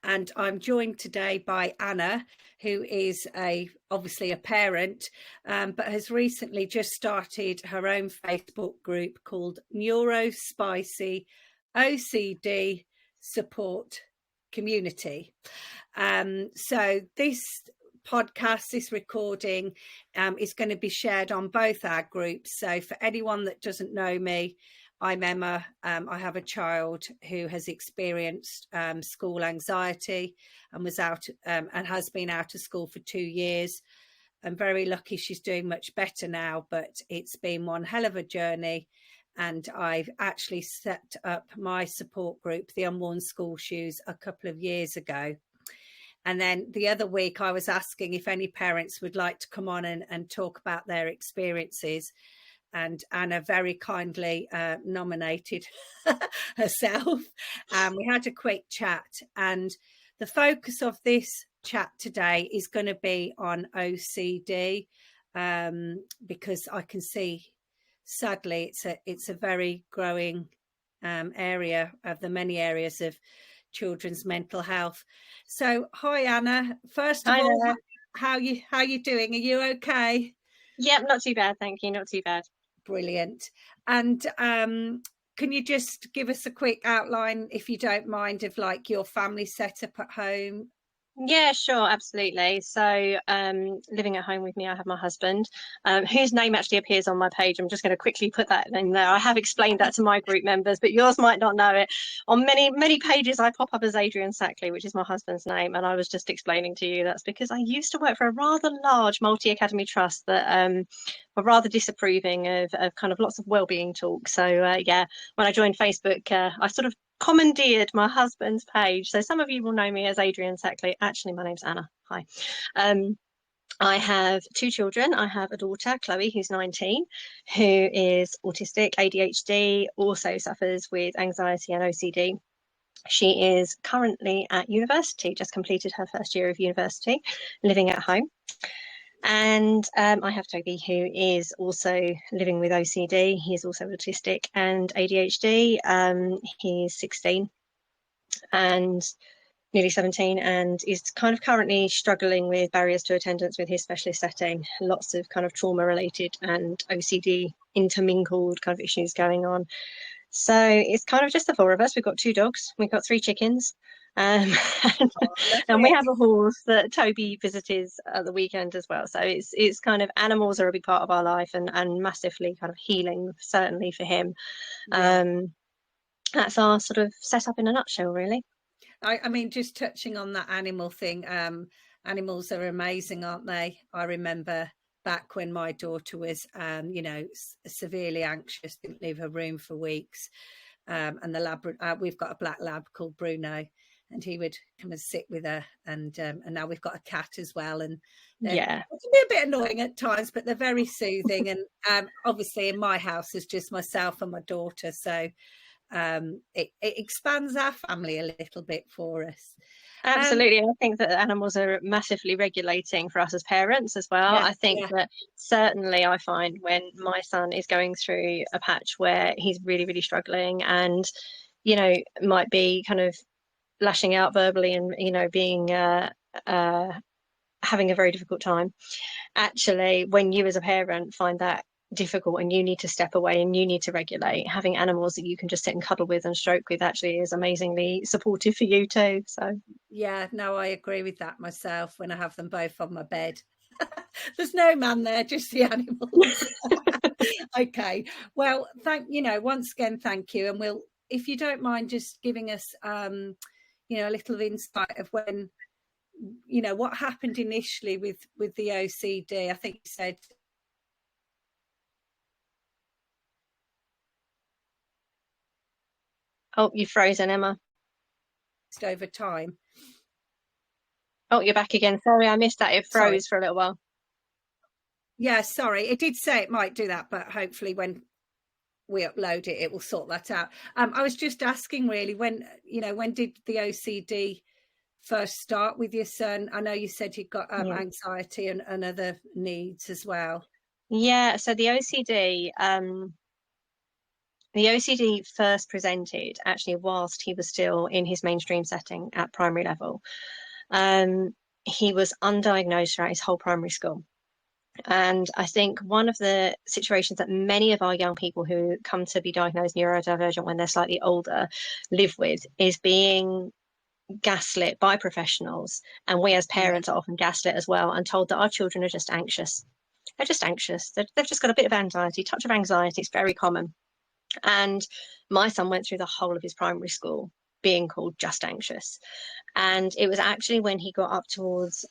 and I'm joined today by Anna, who is obviously a parent, but has recently just started her own Facebook group called Neurospicy OCD Support Community. So this podcast, this recording, is going to be shared on both our groups. So for anyone that doesn't know me, I'm Emma. I have a child who has experienced school anxiety and was out and has been out of school for 2 years. I'm very lucky she's doing much better now, but it's been one hell of a journey. And I've actually set up my support group, the Unwornschoolshoes, a couple of years ago. And then the other week I was asking if any parents would like to come on and talk about their experiences. And Anna very kindly nominated herself. We had a quick chat, and the focus of this chat today is going to be on OCD, because I can see, sadly, it's a very growing area of the many areas of children's mental health. So, hi Anna. First of all, how you doing? Are you okay? Yep, not too bad, thank you. Not too bad. Brilliant. And can you just give us a quick outline, if you don't mind, of like your family setup at home? Yeah, sure, absolutely. So living at home with me, I have my husband, whose name actually appears on my page. I'm just going to quickly put that in there. I have explained that to my group members, but yours might not know it. On many pages, I pop up as Adrian Sackley, which is my husband's name. And I was just explaining to you that's because I used to work for a rather large multi-academy trust that were rather disapproving of kind of lots of well-being talk. So yeah, when I joined Facebook, I sort of commandeered my husband's page. So some of you will know me as Adrian Sackley. Actually, my name's Anna. Hi. I have 2 children. I have a daughter, Chloe, who's 19, who is autistic, ADHD, also suffers with anxiety and OCD. She is currently at university, just completed her first year of university, living at home. And I have Toby, who is also living with OCD. He is also autistic and ADHD. He's 16 and nearly 17, and is kind of currently struggling with barriers to attendance with his specialist setting. Lots of kind of trauma related and OCD intermingled kind of issues going on. So it's kind of just the 4 of us. We've got 2 dogs. We've got 3 chickens. And we have a horse that Toby visits at the weekend as well. So it's kind of, animals are a big part of our life and massively kind of healing, certainly for him. Yeah. That's our sort of setup in a nutshell, really. I mean, just touching on that animal thing, animals are amazing, aren't they? I remember back when my daughter was, severely anxious, didn't leave her room for weeks. And the lab, we've got a black lab called Bruno, and he would come and sit with her. And now we've got a cat as well. And yeah, it can be a bit annoying at times, but they're very soothing. And obviously in my house, there's just myself and my daughter. So it expands our family a little bit for us. Absolutely. I think that animals are massively regulating for us as parents as well. Yeah, I think that certainly I find when my son is going through a patch where he's really, really struggling and, might be kind of lashing out verbally and, being having a very difficult time. Actually, when you as a parent find that difficult and you need to step away and you need to regulate, having animals that you can just sit and cuddle with and stroke with actually is amazingly supportive for you too. So yeah, no, I agree with that myself when I have them both on my bed. There's no man there, just the animals. Okay, well, once again, thank you. And we'll, if you don't mind, just giving us a little insight of when, what happened initially with the OCD. I think you said Oh, you've frozen, Emma. Over time. Oh, you're back again. Sorry, I missed that. It froze for a little while. Yeah, sorry. It did say it might do that, but hopefully when we upload it, it will sort that out. I was just asking really when did the OCD first start with your son? I know you said he got anxiety and other needs as well. Yeah, so the OCD, the OCD first presented actually whilst he was still in his mainstream setting at primary level. He was undiagnosed throughout his whole primary school. And I think one of the situations that many of our young people who come to be diagnosed neurodivergent when they're slightly older live with is being gaslit by professionals. And we as parents are often gaslit as well and told that our children are just anxious. They're just anxious. They've just got a bit of anxiety, touch of anxiety. It's very common. And my son went through the whole of his primary school being called just anxious. And it was actually when he got up towards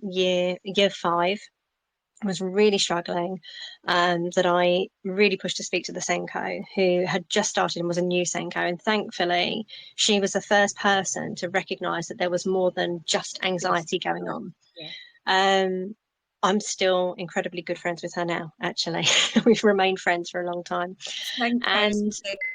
year 5, was really struggling, that I really pushed to speak to the Senko, who had just started and was a new Senko. And thankfully, she was the first person to recognise that there was more than just anxiety going on. Yeah. I'm still incredibly good friends with her now, actually. We've remained friends for a long time. And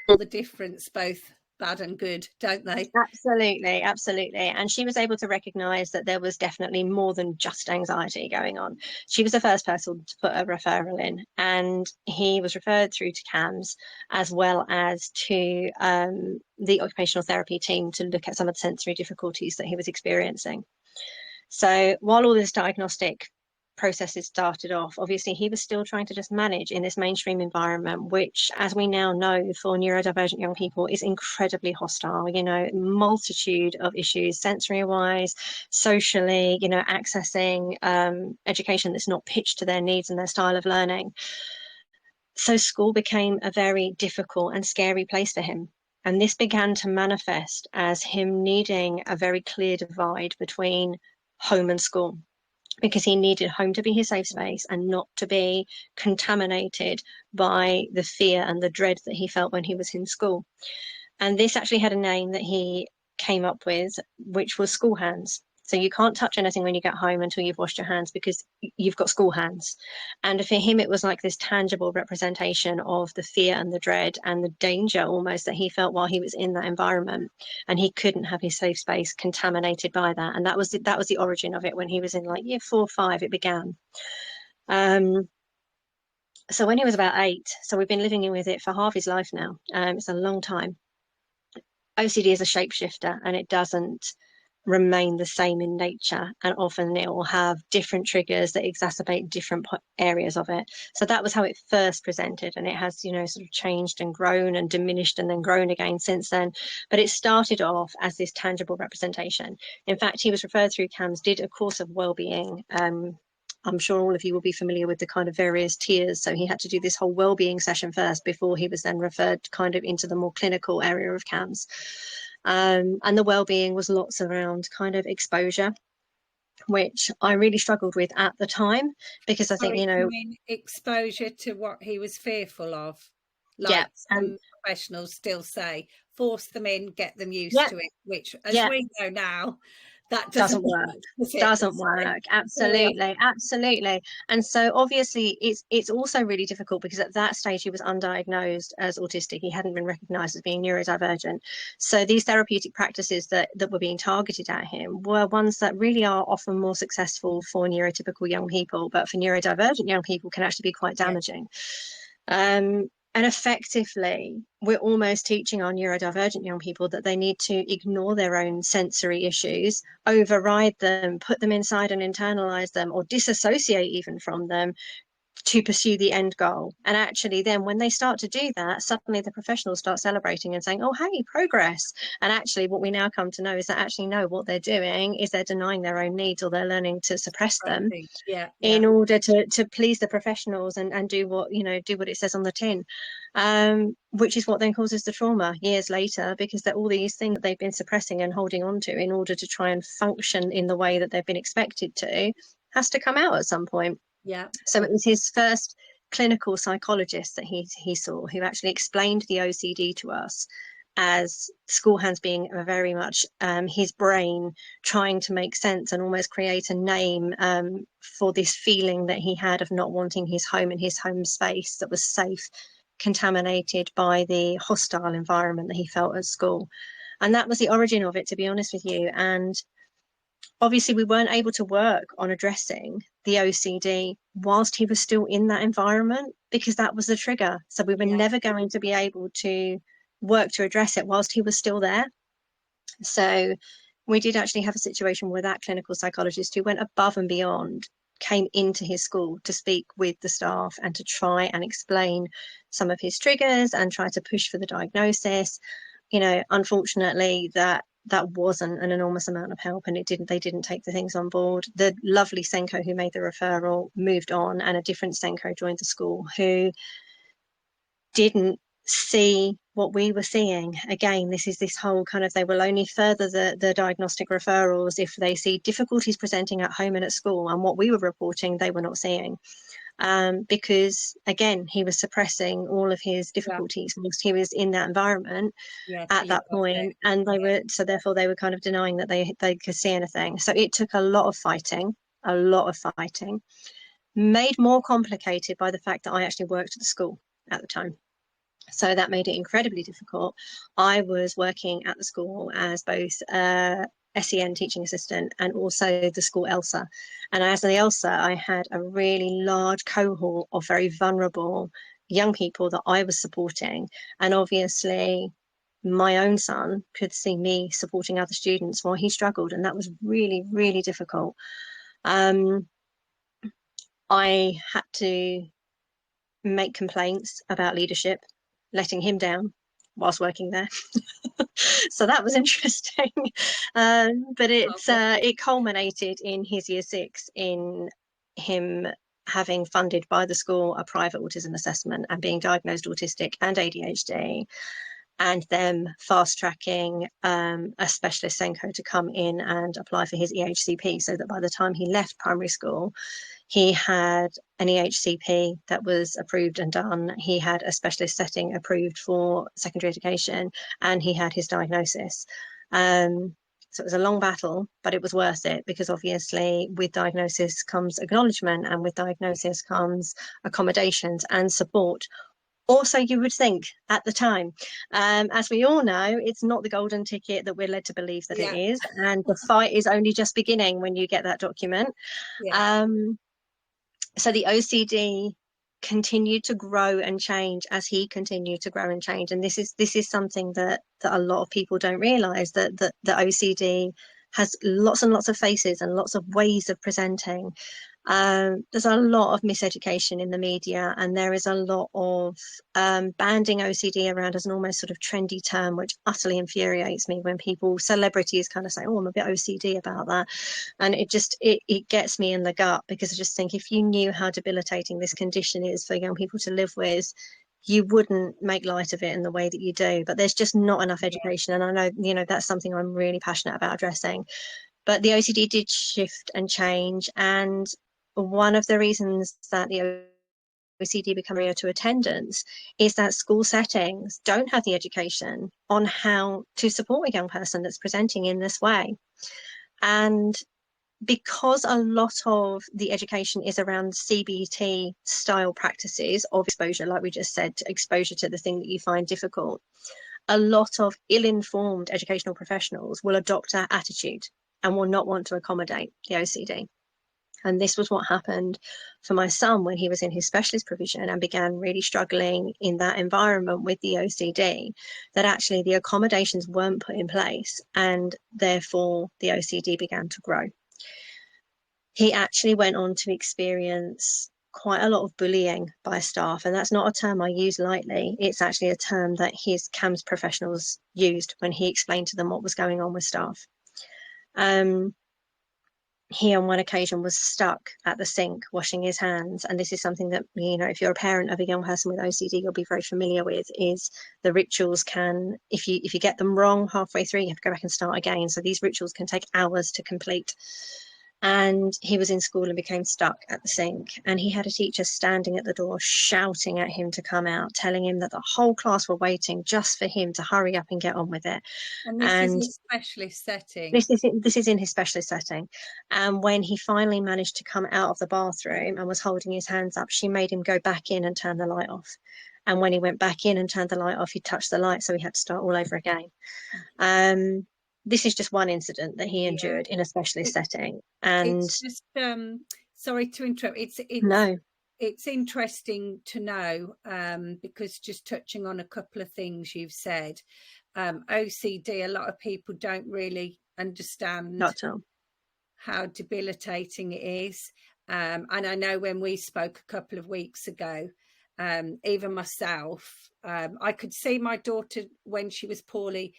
all the difference, both bad and good, don't they? Absolutely, absolutely. And she was able to recognise that there was definitely more than just anxiety going on. She was the first person to put a referral in, and he was referred through to CAMHS as well as to the occupational therapy team to look at some of the sensory difficulties that he was experiencing. So while all this diagnostic processes started off, obviously he was still trying to just manage in this mainstream environment, which, as we now know, for neurodivergent young people is incredibly hostile. You know, multitude of issues, sensory wise, socially, you know, accessing education that's not pitched to their needs and their style of learning. So school became a very difficult and scary place for him. And this began to manifest as him needing a very clear divide between home and school, because he needed home to be his safe space and not to be contaminated by the fear and the dread that he felt when he was in school. And this actually had a name that he came up with, which was school hands. So you can't touch anything when you get home until you've washed your hands, because you've got school hands. And for him, it was like this tangible representation of the fear and the dread and the danger almost that he felt while he was in that environment. And he couldn't have his safe space contaminated by that. And that was the origin of it when he was in like year 4 or 5, it began. So when he was about 8, so we've been living with it for half his life now. It's a long time. OCD is a shapeshifter, and it doesn't remain the same in nature, and often it will have different triggers that exacerbate different areas of it. So that was how it first presented, and it has, you know, sort of changed and grown and diminished and then grown again since then. But it started off as this tangible representation. In fact, he was referred through CAMHS, did a course of wellbeing. I'm sure all of you will be familiar with the kind of various tiers. So he had to do this whole wellbeing session first before he was then referred kind of into the more clinical area of CAMHS. And the well-being was lots around kind of exposure, which I really struggled with at the time, because I think, you know, exposure to what he was fearful of, like yeah, some professionals still say, force them in, get them used to it, which, as we know now, that doesn't work. Doesn't work. Absolutely, absolutely. And so obviously it's also really difficult, because at that stage he was undiagnosed as autistic. He hadn't been recognised as being neurodivergent. So these therapeutic practices that were being targeted at him were ones that really are often more successful for neurotypical young people, but for neurodivergent young people can actually be quite damaging. And effectively, we're almost teaching our neurodivergent young people that they need to ignore their own sensory issues, override them, put them inside and internalize them, or disassociate even from them, to pursue the end goal. And actually then when they start to do that, suddenly the professionals start celebrating and saying, oh, hey, progress. And actually what we now come to know is that actually no, what they're doing is they're denying their own needs, or they're learning to suppress them in order to please the professionals and do what, you know, do what it says on the tin, which is what then causes the trauma years later, because they're all these things that they've been suppressing and holding on to in order to try and function in the way that they've been expected to, has to come out at some point. So it was his first clinical psychologist that he saw, who actually explained the OCD to us as school hands being very much his brain trying to make sense and almost create a name for this feeling that he had of not wanting his home and his home space that was safe contaminated by the hostile environment that he felt at school. And that was the origin of it, to be honest with you. And obviously we weren't able to work on addressing the OCD whilst he was still in that environment, because that was the trigger. So we were never going to be able to work to address it whilst he was still there. So we did actually have a situation where that clinical psychologist, who went above and beyond, came into his school to speak with the staff and to try and explain some of his triggers and try to push for the diagnosis. You know, unfortunately, that wasn't an enormous amount of help, and they didn't take the things on board. The lovely Senko who made the referral moved on, and a different Senko joined the school who didn't see what we were seeing. Again, this is this whole kind of, they will only further the diagnostic referrals if they see difficulties presenting at home and at school, and what we were reporting they were not seeing. Because again, he was suppressing all of his difficulties whilst he was in that environment at that point, and they were, so therefore they were kind of denying that they could see anything. So it took a lot of fighting, made more complicated by the fact that I actually worked at the school at the time. So that made it incredibly difficult. I was working at the school as both SEN teaching assistant and also the school ELSA. And as the ELSA, I had a really large cohort of very vulnerable young people that I was supporting. And obviously, my own son could see me supporting other students while he struggled. And that was really, really difficult. I had to make complaints about leadership, letting him down whilst working there. So that was interesting. But it culminated in his year 6 in him having funded by the school a private autism assessment and being diagnosed autistic and ADHD, and them fast tracking a specialist Senko to come in and apply for his EHCP, so that by the time he left primary school, he had an EHCP that was approved and done. He had a specialist setting approved for secondary education, and he had his diagnosis. So it was a long battle, but it was worth it, because obviously with diagnosis comes acknowledgement, and with diagnosis comes accommodations and support. Also, you would think at the time, as we all know, it's not the golden ticket that we're led to believe that it is, and the fight is only just beginning when you get that document. So the OCD continued to grow and change as he continued to grow and change, and this is something that a lot of people don't realise, that the OCD has lots and lots of faces and lots of ways of presenting. There's a lot of miseducation in the media, and there is a lot of banding OCD around as an almost sort of trendy term, which utterly infuriates me when celebrities kind of say, oh, I'm a bit OCD about that. And it gets me in the gut, because I just think, if you knew how debilitating this condition is for young people to live with, you wouldn't make light of it in the way that you do. But there's just not enough education. And I know, that's something I'm really passionate about addressing. But the OCD did shift and change, and one of the reasons that the OCD become barrier to attendance is that school settings don't have the education on how to support a young person that's presenting in this way. And because a lot of the education is around CBT style practices of exposure, like we just said, exposure to the thing that you find difficult, a lot of ill-informed educational professionals will adopt that attitude and will not want to accommodate the OCD. And this was what happened for my son when he was in his specialist provision and began really struggling in that environment with the OCD, that actually the accommodations weren't put in place, and therefore the OCD began to grow. He actually went on to experience quite a lot of bullying by staff, and that's not a term I use lightly. It's actually a term that his CAMHS professionals used when he explained to them what was going on with staff. He on one occasion was stuck at the sink washing his hands, and this is something that, if you're a parent of a young person with OCD, you'll be very familiar with, is the rituals can, if you get them wrong halfway through, you have to go back and start again. So these rituals can take hours to complete. And he was in school and became stuck at the sink, and he had a teacher standing at the door shouting at him to come out, telling him that the whole class were waiting just for him to hurry up and get on with it. And this is his specialist setting. This is in his specialist setting. And when he finally managed to come out of the bathroom and was holding his hands up, she made him go back in and turn the light off. And when he went back in and turned the light off, he touched the light, so he had to start all over again. This is just one incident that he endured in a specialist setting. And it's just sorry to interrupt. No. It's interesting to know, because just touching on a couple of things you've said, OCD, a lot of people don't really understand Not at all. how debilitating it is. And I know when we spoke a couple of weeks ago, even myself, I could see my daughter when she was poorly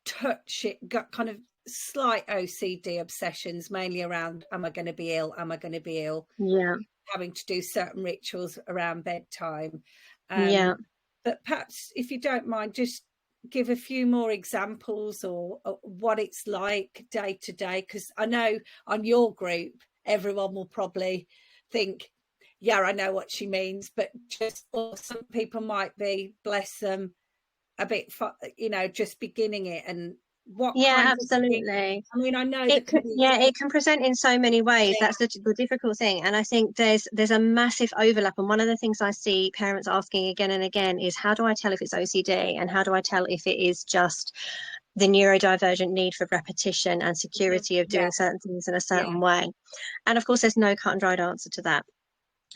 touch it, got kind of slight OCD obsessions, mainly around, am I going to be ill? Am I going to be ill? Yeah. Having to do certain rituals around bedtime. Yeah. But perhaps, if you don't mind, just give a few more examples or what it's like day to day, because I know on your group everyone will probably think, yeah, I know what she means, but just, or some people might be, bless them, a bit, just beginning it, and what Yeah, kinds of things. absolutely. I mean, I know It that can, can be, yeah, it can present in so many ways. yeah, That's the difficult thing. And I think there's a massive overlap. And one of the things I see parents asking again and again is, how do I tell if it's OCD? And how do I tell if it is just the neurodivergent need for repetition and security of yeah, doing certain things in a yeah, certain way? And of course, there's no cut and dried answer to that.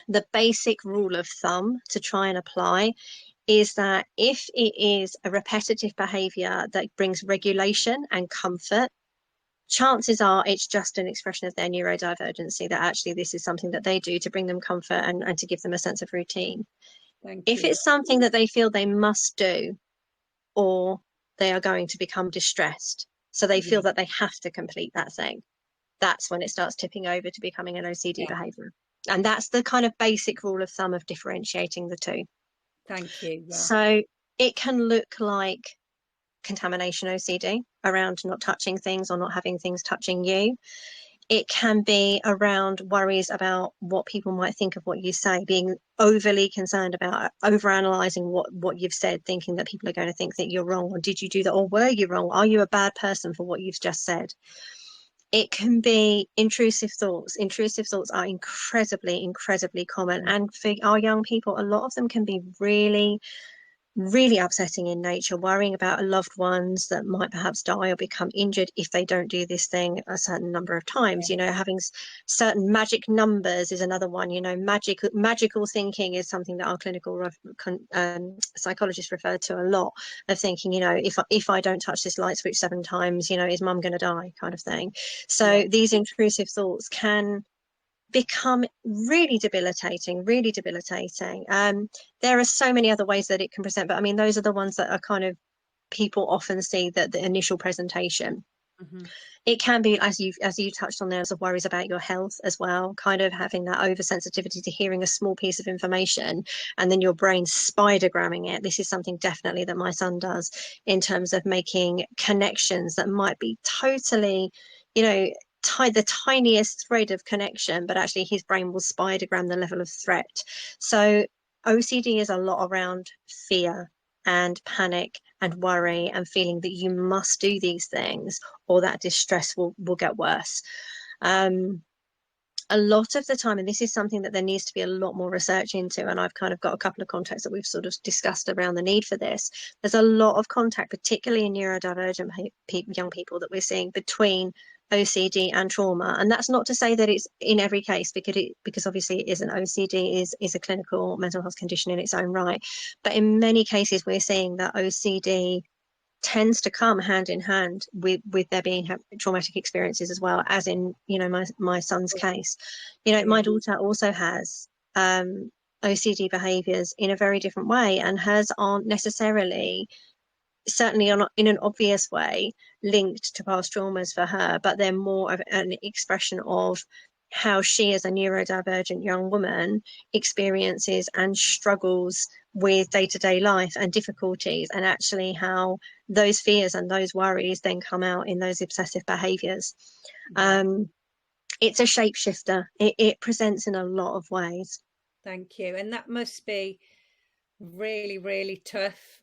The basic rule of thumb to try and apply is that if it is a repetitive behavior that brings regulation and comfort, chances are it's just an expression of their neurodivergency, that actually this is something that they do to bring them comfort and to give them a sense of routine. thank If you. it's something that they feel they must do, or they are going to become distressed, so they Yeah, feel that they have to complete that thing, that's when it starts tipping over to becoming an OCD yeah, behavior. And that's the kind of basic rule of thumb of differentiating the two. thank you. Yeah, So it can look like contamination OCD, around not touching things or not having things touching you. It can be around worries about what people might think of what you say, being overly concerned about overanalyzing what you've said, thinking that people are going to think that you're wrong, or did you do that, or were you wrong? Are you a bad person for what you've just said? It can be intrusive thoughts. Intrusive thoughts are incredibly common. And for our young people, a lot of them can be really upsetting in nature, worrying about loved ones that might perhaps die or become injured if they don't do this thing a certain number of times. Having certain magic numbers is another one. Magical thinking is something that our clinical psychologists refer to a lot, of thinking, if I don't touch this light switch 7 times, is mum going to die, kind of thing. So yeah, these intrusive thoughts can become really debilitating. There are so many other ways that it can present, but I mean, those are the ones that are kind of, people often see that the initial presentation. mm-hmm. It can be, as you touched on, there's of worries about your health as well, kind of having that oversensitivity to hearing a small piece of information and then your brain spidergramming it. This is something definitely that my son does, in terms of making connections that might be totally, the tiniest thread of connection, but actually his brain will spidergram the level of threat. So OCD is a lot around fear and panic and worry and feeling that you must do these things or that distress will get worse. A lot of the time, and this is something that there needs to be a lot more research into, and I've kind of got a couple of contacts that we've sort of discussed around the need for this. There's a lot of contact, particularly in neurodivergent young people, that we're seeing between OCD and trauma. And that's not to say that it's in every case, because obviously it isn't. OCD is a clinical mental health condition in its own right. But in many cases, we're seeing that OCD tends to come hand in hand with there being traumatic experiences as well, as in my son's case. My daughter also has OCD behaviors in a very different way, and hers aren't necessarily, certainly in an obvious way, linked to past traumas for her, but they're more of an expression of how she, as a neurodivergent young woman, experiences and struggles with day-to-day life and difficulties, and actually how those fears and those worries then come out in those obsessive behaviors. It's a shapeshifter. It presents in a lot of ways. Thank you. And that must be really, really tough,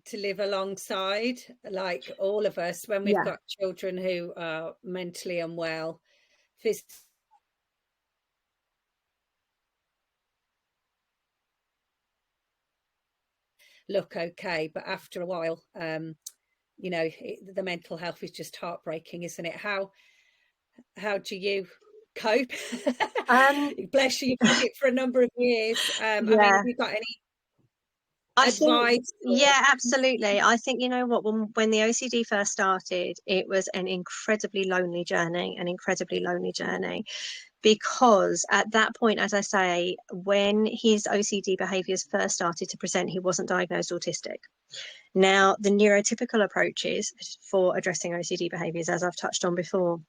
to live alongside, like all of us, when we've got children who are mentally unwell, look okay, but after a while, the mental health is just heartbreaking, isn't it? How do you cope? Um, Bless you, you've had it for a number of years. I mean, yeah, have you got any I think, advice? Or... yeah, absolutely. I think, you know what, when the OCD first started, it was an incredibly lonely journey, because at that point, as I say, when his OCD behaviors first started to present, he wasn't diagnosed autistic. Now, the neurotypical approaches for addressing OCD behaviors, as I've touched on before,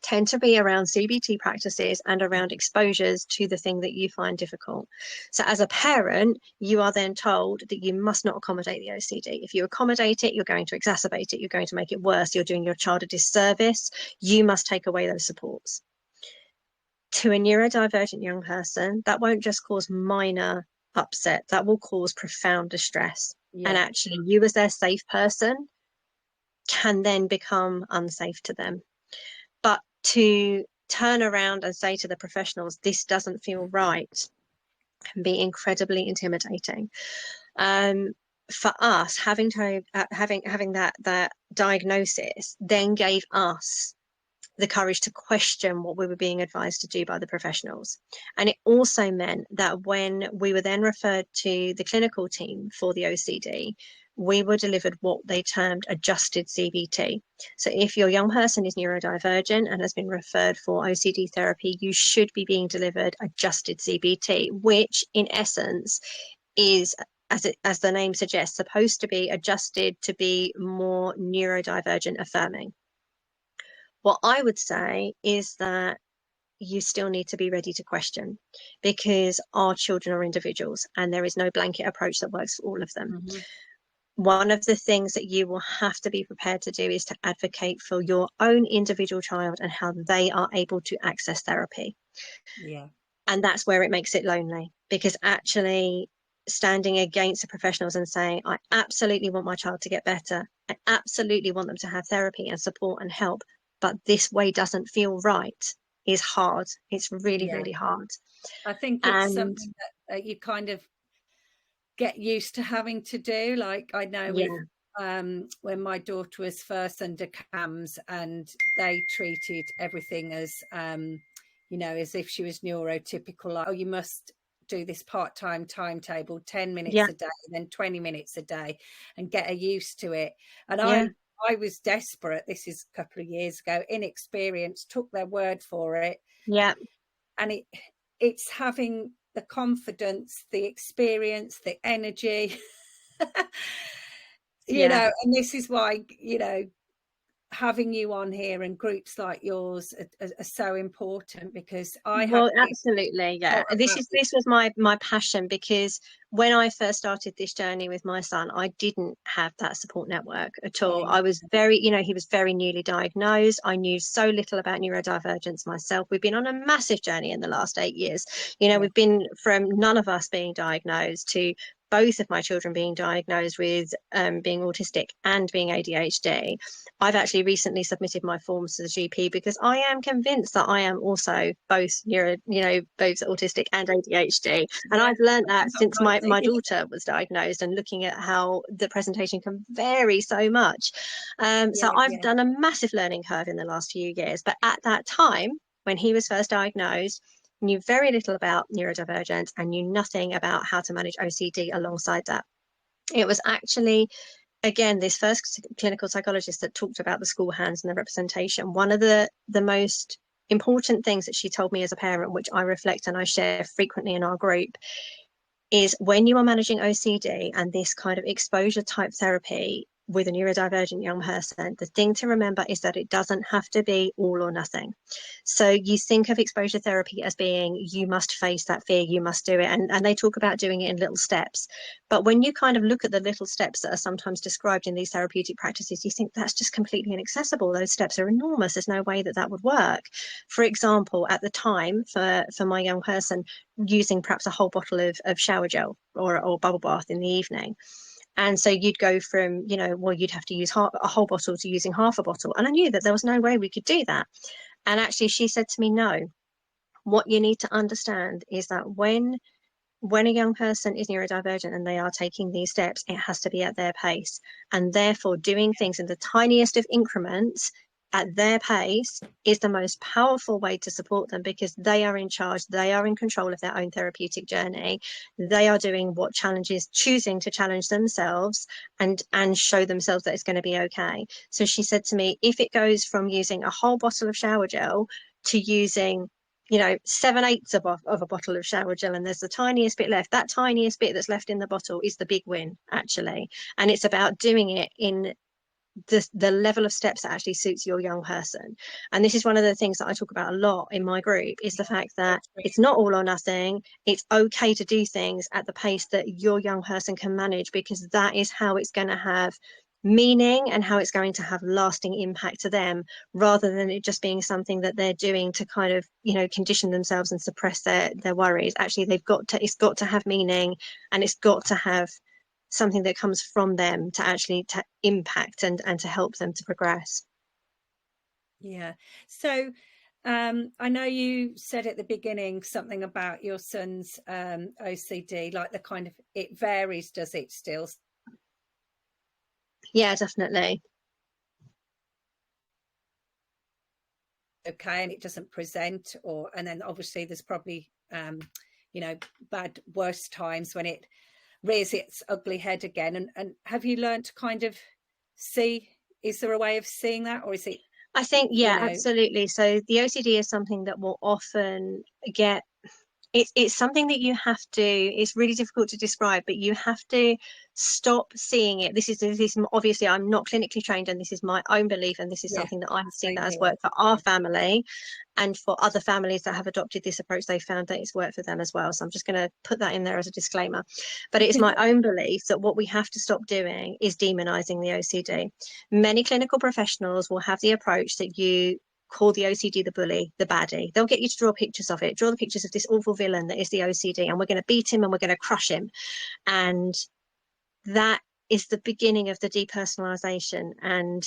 tend to be around CBT practices and around exposures to the thing that you find difficult. So as a parent, you are then told that you must not accommodate the OCD. If you accommodate it, you're going to exacerbate it. You're going to make it worse. You're doing your child a disservice. You must take away those supports. To a neurodivergent young person, that won't just cause minor upset, that will cause profound distress. Yeah. And actually, you as their safe person can then become unsafe to them. But to turn around and say to the professionals, this doesn't feel right, can be incredibly intimidating. For us, having that diagnosis then gave us the courage to question what we were being advised to do by the professionals. And it also meant that when we were then referred to the clinical team for the OCD, we were delivered what they termed adjusted CBT. So if your young person is neurodivergent and has been referred for OCD therapy, you should be being delivered adjusted CBT, which in essence is, as the name suggests, supposed to be adjusted to be more neurodivergent affirming. What I would say is that you still need to be ready to question, because our children are individuals and there is no blanket approach that works for all of them. Mm-hmm. One of the things that you will have to be prepared to do is to advocate for your own individual child and how they are able to access therapy. Yeah. And that's where it makes it lonely, because actually standing against the professionals and saying, I absolutely want my child to get better, I absolutely want them to have therapy and support and help, but this way doesn't feel right, is hard. It's really, really hard. I think it's something that you kind of get used to having to do. Like I know with when my daughter was first under CAMS, and they treated everything as as if she was neurotypical. Like, oh, you must do this part-time timetable, 10 minutes a day, then 20 minutes a day, and get her used to it. And I was desperate. This is a couple of years ago, inexperienced, took their word for it. Yeah. And it's having the confidence, the experience, the energy, you know, and this is why, having you on here and groups like yours are so important, because absolutely, this was my passion, because when I first started this journey with my son, I didn't have that support network at all. I was he was very newly diagnosed. I knew so little about neurodivergence myself. We've been on a massive journey in the last 8 years. We've been from none of us being diagnosed to both of my children being diagnosed with being autistic and being ADHD. I've actually recently submitted my forms to the GP because I am convinced that I am also both both autistic and ADHD. And I've learned that since my daughter was diagnosed, and looking at how the presentation can vary so much. So I've done a massive learning curve in the last few years. But at that time, when he was first diagnosed, knew very little about neurodivergence and knew nothing about how to manage OCD alongside that. It was actually, again, this first clinical psychologist that talked about the school hands and the representation. One of the most important things that she told me as a parent, which I reflect and I share frequently in our group, is when you are managing OCD and this kind of exposure type therapy with a neurodivergent young person, the thing to remember is that it doesn't have to be all or nothing. So you think of exposure therapy as being, you must face that fear, you must do it. And they talk about doing it in little steps. But when you kind of look at the little steps that are sometimes described in these therapeutic practices, you think that's just completely inaccessible. Those steps are enormous. There's no way that that would work. For example, at the time for my young person, using perhaps a whole bottle of shower gel or bubble bath in the evening. And so you'd go from, you'd have to use a whole bottle to using half a bottle. And I knew that there was no way we could do that. And actually, she said to me, no, what you need to understand is that when a young person is neurodivergent and they are taking these steps, it has to be at their pace. And therefore, doing things in the tiniest of increments at their pace is the most powerful way to support them, because they are in charge, they are in control of their own therapeutic journey, they are doing what challenges, choosing to challenge themselves and show themselves that it's going to be okay. So she said to me, if it goes from using a whole bottle of shower gel to using 7/8 of a bottle of shower gel, and there's the tiniest bit left, that tiniest bit that's left in the bottle is the big win, actually. And it's about doing it in the level of steps that actually suits your young person. And this is one of the things that I talk about a lot in my group, is the fact that it's not all or nothing. It's okay to do things at the pace that your young person can manage, because that is how it's going to have meaning and how it's going to have lasting impact to them, rather than it just being something that they're doing to kind of condition themselves and suppress their worries. Actually, it's got to have meaning, and it's got to have something that comes from them to actually to impact and to help them to progress. Yeah. So I know you said at the beginning something about your son's OCD, like the kind of, it varies, does it still? Yeah, definitely. Okay, and it doesn't present, and then obviously there's probably bad, worse times when it rears its ugly head again. And have you learned to kind of see, is there a way of seeing that, or is it? I think, yeah, absolutely. So the OCD is something that will often get, it's something that you have to, it's really difficult to describe, but you have to stop seeing it. This is obviously, I'm not clinically trained, and this is my own belief, and this is something that I have seen that has worked for our family, and for other families that have adopted this approach, they found that it's worked for them as well. So I'm just going to put that in there as a disclaimer. But it's my own belief that what we have to stop doing is demonizing the OCD. Many clinical professionals will have the approach that you call the OCD the bully, the baddie. They'll get you to draw pictures of it, draw the pictures of this awful villain that is the OCD, and we're going to beat him and we're going to crush him. And that is the beginning of the depersonalization, and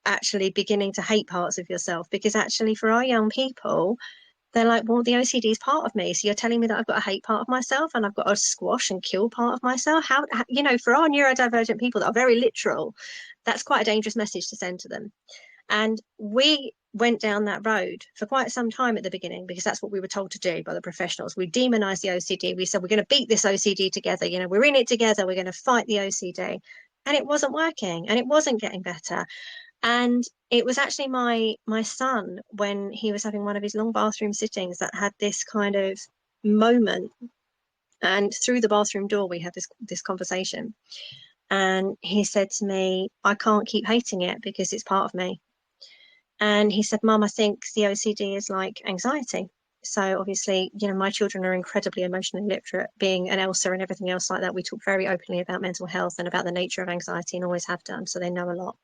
actually beginning to hate parts of yourself. Because actually, for our young people, they're like, well, the OCD is part of me, so you're telling me that I've got to hate part of myself, and I've got to squash and kill part of myself? How for our neurodivergent people that are very literal, that's quite a dangerous message to send to them. And we went down that road for quite some time at the beginning, because that's what we were told to do by the professionals. We demonized the OCD. We said, we're going to beat this OCD together. We're in it together. We're going to fight the OCD. And it wasn't working, and it wasn't getting better. And it was actually my son, when he was having one of his long bathroom sittings, that had this kind of moment. And through the bathroom door, we had this conversation. And he said to me, I can't keep hating it because it's part of me. And he said, Mum, I think the OCD is like anxiety. So obviously, my children are incredibly emotionally literate, being an Elsa and everything else like that. We talk very openly about mental health and about the nature of anxiety, and always have done. So they know a lot.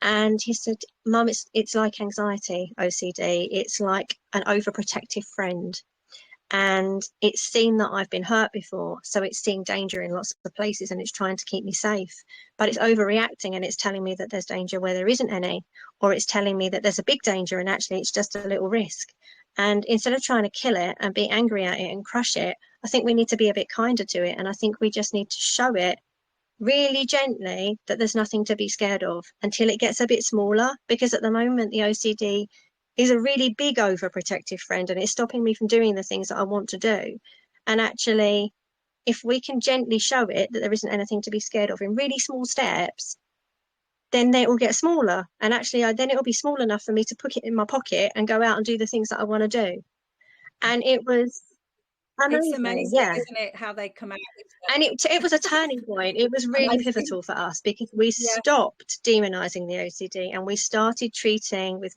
And he said, Mum, it's like anxiety, OCD. It's like an overprotective friend. And it's seen that I've been hurt before, so it's seeing danger in lots of places, and it's trying to keep me safe. But it's overreacting, and it's telling me that there's danger where there isn't any, or it's telling me that there's a big danger and actually it's just a little risk. And instead of trying to kill it and be angry at it and crush it, I think we need to be a bit kinder to it. And I think we just need to show it really gently that there's nothing to be scared of until it gets a bit smaller. Because at the moment, the OCD is a really big overprotective friend, and it's stopping me from doing the things that I want to do. And actually, if we can gently show it that there isn't anything to be scared of in really small steps, then they will get smaller. And actually, then it'll be small enough for me to put it in my pocket and go out and do the things that I want to do. And it was amazing. It's amazing, isn't it, how they come out? And it was a turning point. It was really pivotal for us, because we stopped demonizing the OCD, and we started treating with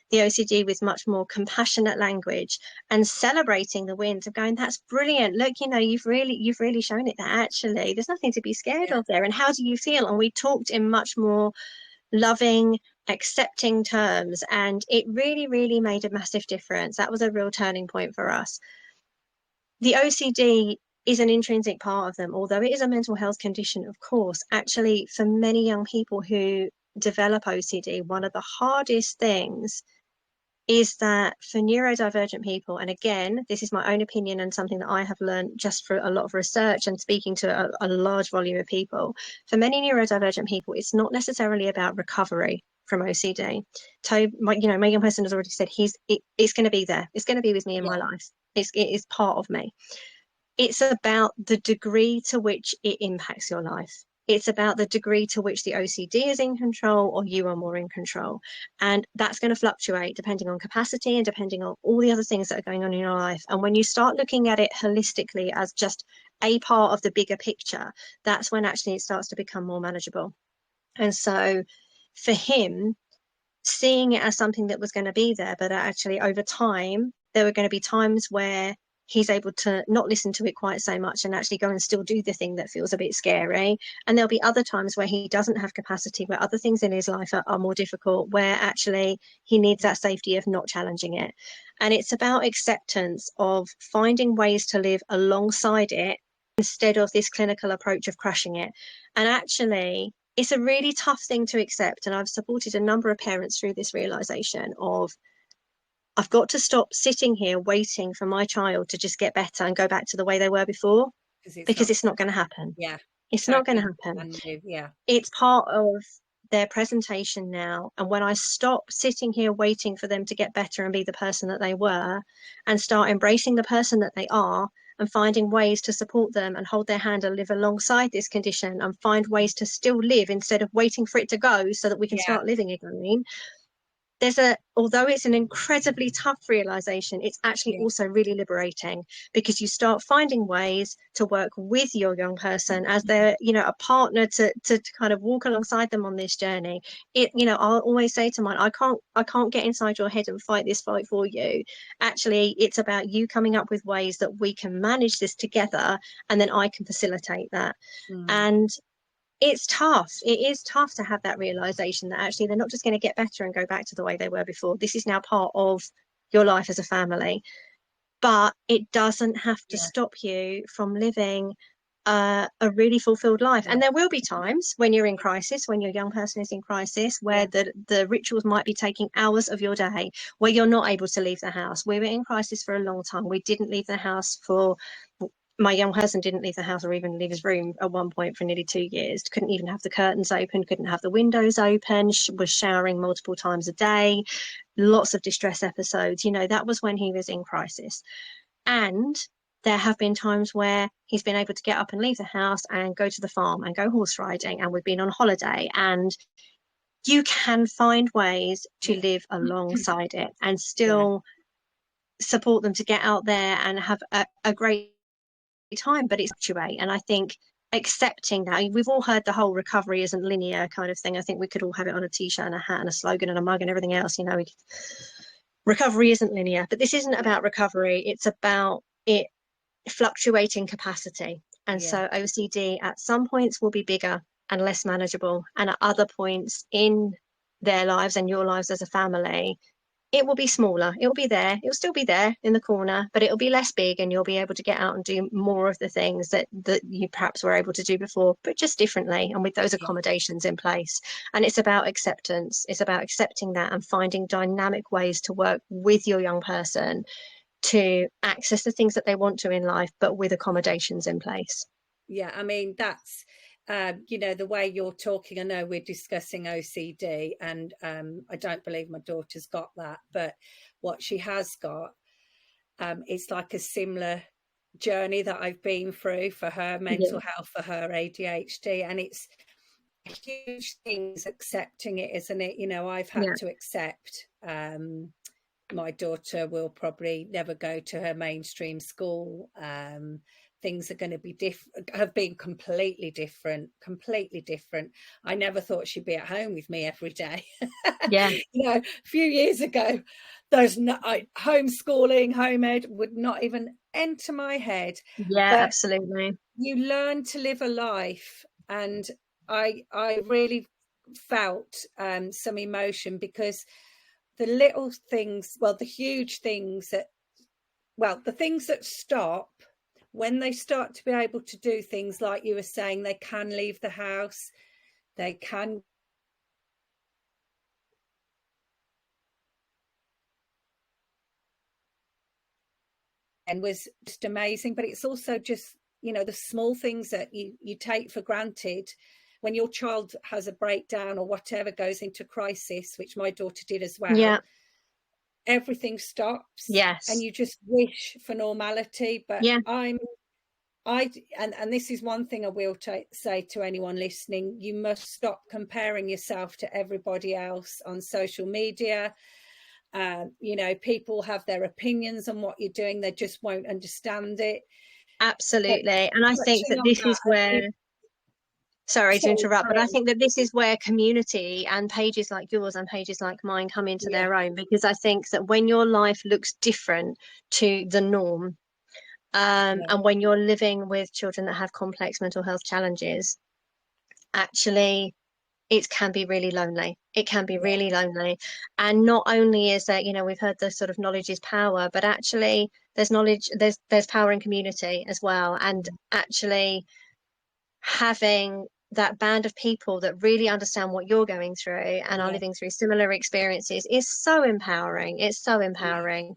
the OCD with much more compassionate language, and celebrating the wins of going, that's brilliant. Look, you've really shown it that actually there's nothing to be scared of there. And how do you feel? And we talked in much more loving, accepting terms, and it really, really made a massive difference. That was a real turning point for us. The OCD is an intrinsic part of them, although it is a mental health condition, of course. Actually, for many young people who develop OCD, one of the hardest things is that for neurodivergent people, and again, this is my own opinion and something that I have learned just for a lot of research and speaking to a large volume of people, for many neurodivergent people, it's not necessarily about recovery. from OCD. My young person has already said it's going to be there. It's going to be with me in my life. It is part of me. It's about the degree to which it impacts your life. It's about the degree to which the OCD is in control or you are more in control. And that's going to fluctuate depending on capacity and depending on all the other things that are going on in your life. And when you start looking at it holistically as just a part of the bigger picture, that's when actually it starts to become more manageable. And so for him, seeing it as something that was going to be there, but actually over time, there were going to be times where he's able to not listen to it quite so much and actually go and still do the thing that feels a bit scary. And there'll be other times where he doesn't have capacity, where other things in his life are more difficult, where actually he needs that safety of not challenging it. And it's about acceptance of finding ways to live alongside it instead of this clinical approach of crushing it. And actually, it's a really tough thing to accept. And I've supported a number of parents through this realization of, I've got to stop sitting here waiting for my child to just get better and go back to the way they were before, because it's not going to happen. Yeah. It's not going to happen. Yeah. It's part of their presentation now. And when I stop sitting here waiting for them to get better and be the person that they were, and start embracing the person that they are, and finding ways to support them and hold their hand and live alongside this condition and find ways to still live instead of waiting for it to go so that we can start living again. Although it's an incredibly tough realization, it's actually also really liberating, because you start finding ways to work with your young person as they're, a partner to kind of walk alongside them on this journey. I'll always say to mine, I can't get inside your head and fight this fight for you. Actually, it's about you coming up with ways that we can manage this together, and then I can facilitate that. And it's tough. It is tough to have that realization that actually they're not just going to get better and go back to the way they were before. This is now part of your life as a family. But it doesn't have to stop you from living a really fulfilled life. And there will be times when you're in crisis, when your young person is in crisis, where the rituals might be taking hours of your day, where you're not able to leave the house. We were in crisis for a long time. We didn't leave the house my young person didn't leave the house or even leave his room at one point for nearly 2 years. Couldn't even have the curtains open, couldn't have the windows open, was showering multiple times a day, lots of distress episodes. That was when he was in crisis. And there have been times where he's been able to get up and leave the house and go to the farm and go horse riding, and we've been on holiday. And you can find ways to live alongside it and still support them to get out there and have a great time, but it's fluctuate. And I think accepting that, we've all heard the whole recovery isn't linear kind of thing. I think we could all have it on a t-shirt and a hat and a slogan and a mug and everything else. Recovery isn't linear, but this isn't about recovery. It's about it fluctuating capacity. And so OCD at some points will be bigger and less manageable, and at other points in their lives and your lives as a family, it will be smaller. It'll be there. It'll still be there in the corner, but it'll be less big, and you'll be able to get out and do more of the things that you perhaps were able to do before, but just differently and with those accommodations in place. And it's about acceptance. It's about accepting that and finding dynamic ways to work with your young person to access the things that they want to in life, but with accommodations in place. Yeah, I mean, that's the way you're talking, I know we're discussing OCD, and I don't believe my daughter's got that, but what she has got, it's like a similar journey that I've been through for her mental health, for her ADHD, and it's a huge thing, accepting it, isn't it? I've had to accept my daughter will probably never go to her mainstream school. Things are going to be have been completely different. I never thought she'd be at home with me every day. A few years ago, homeschooling, home ed would not even enter my head. But absolutely. You learn to live a life, and I really felt some emotion, because the little things, the huge things the things that stop, when they start to be able to do things like you were saying, they can leave the house, they can and was just amazing. But it's also just, the small things that you take for granted, when your child has a breakdown or whatever, goes into crisis, which my daughter did as well, Yeah. everything stops. Yes. And you just wish for normality. But Yeah. and this is one thing I will say to anyone listening: you must stop comparing yourself to everybody else on social media. You know, people have their opinions on what you're doing; they just won't understand it. Absolutely. But And I think touching that on this is that, where, sorry to sorry, interrupt, but carry I on. think that this is where community and pages like yours and pages like mine come into Yeah, their own, because I think that when your life looks different to the norm, and yeah, when you're living with children that have complex mental health challenges, actually it can be really lonely. It can be yeah, really lonely. And not only is that, you know, we've heard the sort of knowledge is power, but actually there's knowledge, there's power in community as well. And actually having that band of people that really understand what you're going through and are yeah, living through similar experiences is so empowering. It's so yeah, empowering.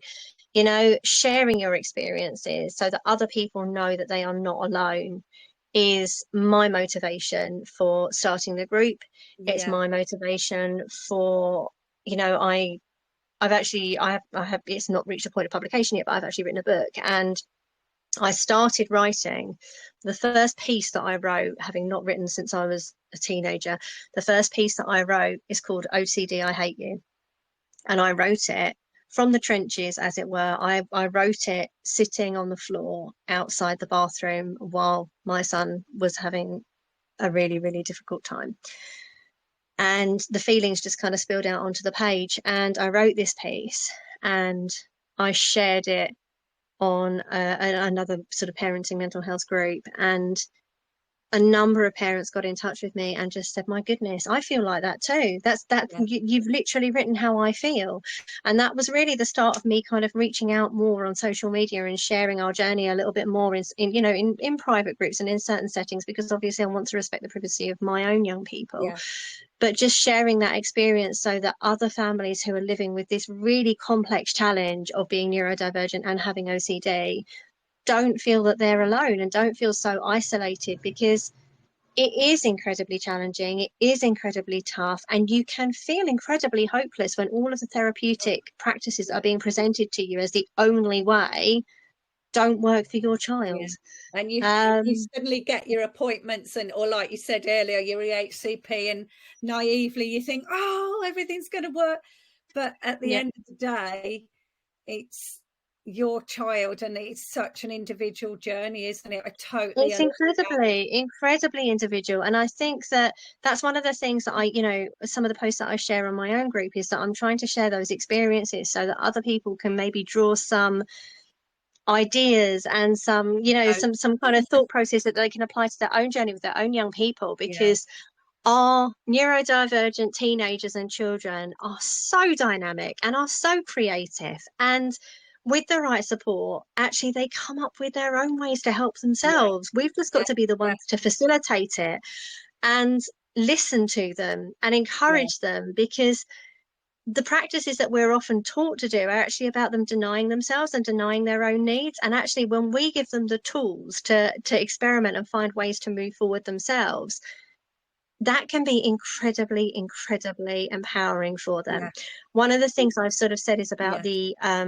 You know, sharing your experiences so that other people know that they are not alone is my motivation for starting the group. It's yeah, my motivation for, you know, I have it's not reached a point of publication yet, but I've actually written a book, and I started writing. The first piece that I wrote, having not written since I was a teenager, the first piece that I wrote is called OCD, I Hate You. And I wrote it from the trenches, as it were. I wrote it sitting on the floor outside the bathroom while my son was having a really, really difficult time. And the feelings just kind of spilled out onto the page. And I wrote this piece and I shared it on another sort of parenting mental health group. And a number of parents got in touch with me and just said, my goodness, I feel like that too. yeah, You've literally written how I feel. And that was really the start of me kind of reaching out more on social media and sharing our journey a little bit more in you know, in private groups and in certain settings, because obviously I want to respect the privacy of my own young people. yeah, But just sharing that experience so that other families who are living with this really complex challenge of being neurodivergent and having OCD don't feel that they're alone and don't feel so isolated, because it is incredibly challenging, it is incredibly tough, and you can feel incredibly hopeless when all of the therapeutic practices are being presented to you as the only way don't work for your yeah. child. And you Um, suddenly get your appointments, and or like you said earlier, your EHCP, and naively you think, oh, everything's going to work. But at the yeah, end of the day, it's your child, and it's such an individual journey, isn't it? I totally it's understand. incredibly individual. And I think that that's one of the things that you know, some of the posts that I share on my own group is that I'm trying to share those experiences so that other people can maybe draw some ideas and some, you know, some kind of thought process that they can apply to their own journey with their own young people, Yeah, because our neurodivergent teenagers and children are so dynamic and are so creative, and with the right support actually they come up with their own ways to help yeah, themselves. We've just yeah, got to be the yeah, ones to facilitate it and listen to them and yeah, encourage them, because the practices that we're often taught to do are actually about them denying themselves and denying their own needs. And actually, when we give them the tools to experiment and find ways to move forward themselves, that can be incredibly empowering for them. yeah, One of the things I've sort of said is about yeah,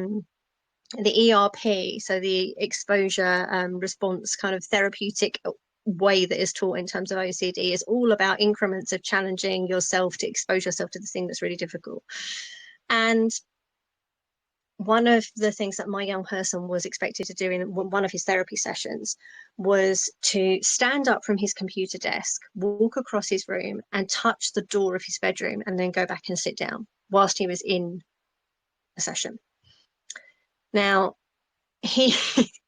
the ERP, so the exposure response kind of therapeutic way that is taught in terms of OCD, is all about increments of challenging yourself to expose yourself to the thing that's really difficult. And one of the things that my young person was expected to do in one of his therapy sessions was to stand up from his computer desk, walk across his room and touch the door of his bedroom, and then go back and sit down whilst he was in a session. Now, he